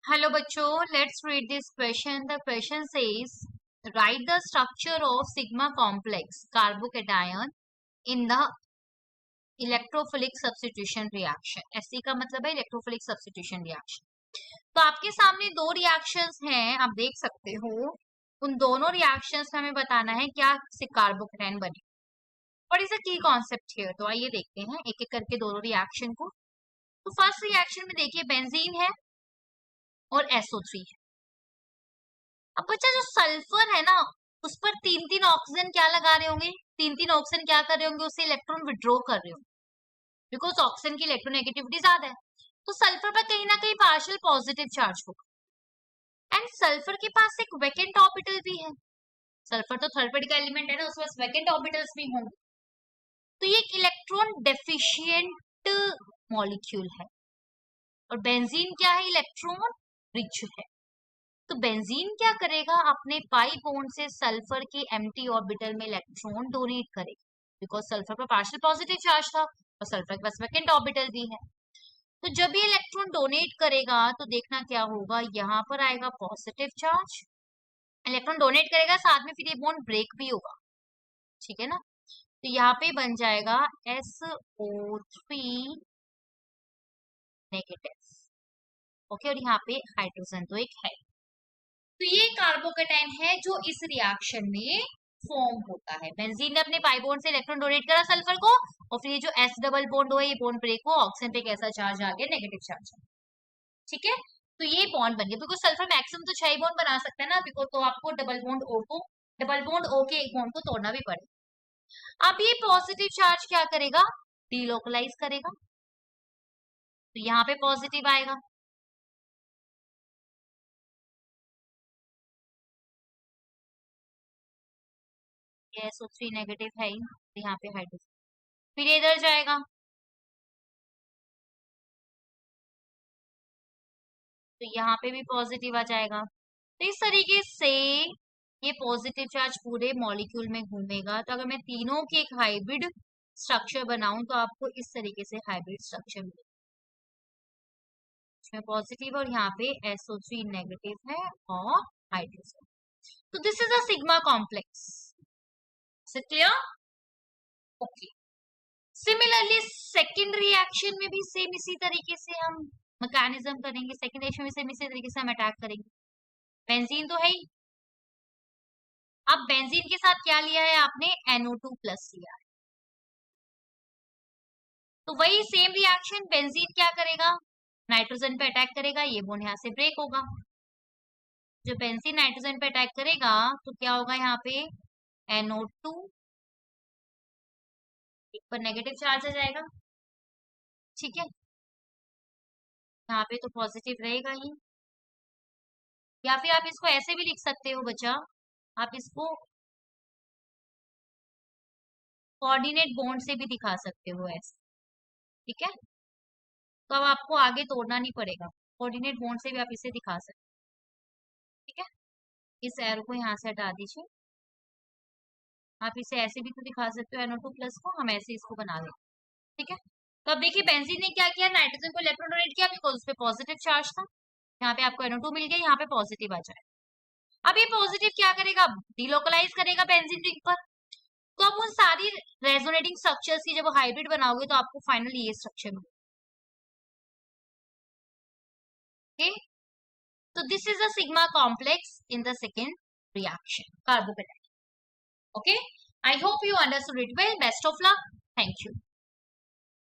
Hello बच्चों, let's read this question. The question says, write the structure of sigma complex carbocation in the electrophilic substitution reaction. SC का मतलब है electrophilic substitution reaction. तो आपके सामने दो रिएक्शंस हैं, आप देख सकते हो. उन दोनों रिएक्शंस में हमें बताना है क्या कार्बोकेटाइन बने. What is the key concept here? तो आइए देखते हैं एक एक करके दोनों रिएक्शन को. तो फर्स्ट रिएक्शन में देखिए बेंजीन है और SO3 है. अब बच्चा जो सल्फर है ना उस पर तीन तीन ऑक्सीजन क्या लगा रहे होंगे, तीन तीन ऑक्सीजन क्या कर रहे होंगे, उससे इलेक्ट्रॉन विड्रॉ कर रहे होंगे बिकॉज ऑक्सीजन की इलेक्ट्रोनेगेटिविटी ज्यादा है. तो सल्फर पर कहीं ना कहीं पार्शियल पॉजिटिव चार्ज होगा एंड सल्फर के पास एक वैकेंट ऑर्बिटल भी है. सल्फर तो थर्ड पेड का एलिमेंट है ना, उसके पास वैकेंट ऑर्बिटल्स भी होंगे. तो ये एक इलेक्ट्रॉन डेफिशिएंट मॉलिक्यूल है और बेंजीन क्या है, इलेक्ट्रॉन रिच है. तो बेंजीन क्या करेगा, अपने पाई बॉन्ड से सल्फर के एम्प्टी ऑर्बिटल में इलेक्ट्रॉन डोनेट करेगा बिकॉज सल्फर पर पार्शियल पॉजिटिव चार्ज था और सल्फर के पास वैकेंट ऑर्बिटल भी है. तो जब ये इलेक्ट्रॉन डोनेट करेगा तो देखना क्या होगा, यहाँ पर आएगा पॉजिटिव चार्ज, इलेक्ट्रॉन डोनेट करेगा, साथ में फिर ये बॉन्ड ब्रेक भी होगा. ठीक है ना. तो यहाँ पे बन जाएगा SO3 नेगेटिव. ओके, और यहाँ पे हाइड्रोजन तो एक है. तो ये कार्बोकेटाइन है जो इस रिएक्शन में फॉर्म होता है. बेंजीन ने अपने पाई बॉन्ड से इलेक्ट्रॉन डोनेट करा सल्फर को और फिर ये जो S डबल बॉन्ड हुआ ये बॉन्ड ब्रेक हुआ, ऑक्सीजन पे कैसा चार्ज आ गया, नेगेटिव चार्ज. ठीक है. तो ये बॉन्ड बन गया बिकॉज सल्फर मैक्सिमम तो 6 बॉन्ड बना सकता है ना, बिकॉज तो आपको डबल बॉन्ड O के एक बॉन्ड को तोड़ना भी पड़ेगा. अब ये पॉजिटिव चार्ज क्या करेगा, डीलोकलाइज करेगा. तो यहाँ पे पॉजिटिव आएगा, SO3 नेगेटिव है ही, यहाँ पे हाइड्रोजन. फिर इधर जाएगा, तो यहाँ पे भी पॉजिटिव आ जाएगा. तो इस तरीके से ये पॉजिटिव चार्ज पूरे मॉलिक्यूल में घूमेगा. तो अगर मैं तीनों की एक हाइब्रिड स्ट्रक्चर बनाऊं तो आपको इस तरीके से हाइब्रिड स्ट्रक्चर मिलेगा. इसमें पॉजिटिव और यहाँ पे SO3 नेगेटिव है और हाइड्रोजन. तो this is a sigma complex. Clear? Okay. Similarly second reaction में भी सेम इसी तरीके से हम मैकेनिज्म करेंगे. सेकेंड रिएक्शन में सेम इसी तरीके से हम अटैक करेंगे. बेंजीन तो है ही. अब बेंजीन के साथ क्या लिया है आपने, NO2 प्लस लिया है. तो वही सेम रिएक्शन, बेंजीन क्या करेगा, नाइट्रोजन पे अटैक करेगा, ये बॉन्ड यहाँ से ब्रेक होगा. जब बेंजीन नाइट्रोजन पे अटैक करेगा तो क्या होगा, यहाँ पे NO2 एक पर नेगेटिव चार्ज आ जाएगा. ठीक है. यहाँ पे तो पॉजिटिव रहेगा ही. या फिर आप इसको ऐसे भी लिख सकते हो बच्चा, आप इसको कोऑर्डिनेट बॉन्ड से भी दिखा सकते हो ऐसे. ठीक है. तो अब आपको आगे तोड़ना नहीं पड़ेगा, कोऑर्डिनेट बॉन्ड से भी आप इसे दिखा सकते. ठीक है. इस एरो को यहाँ से हटा दीजिए. आप इसे ऐसे भी तो दिखा सकते हो NO2 प्लस को, हम ऐसे इसको बना लेंगे. ठीक है. तो अब देखिए बेंजीन ने क्या किया, नाइट्रोजन को इलेक्ट्रॉन डोनेट किया बिकॉज उस पे पॉजिटिव चार्ज था. यहाँ पे आपको NO2 मिल गया, यहाँ पे पॉजिटिव आ जाए. अब ये पॉजिटिव क्या करेगा, डीलोकलाइज करेगा बेंजीन रिंग पर. तो अब उन सारी रेजोनेटिंग स्ट्रक्चर्स की जब हाइब्रिड बनाओगे तो आपको फाइनली ये स्ट्रक्चर मिलेगा. Okay? So this is a sigma complex in the second reaction, carbocation. Okay? I hope you understood it well. Best of luck. Thank you.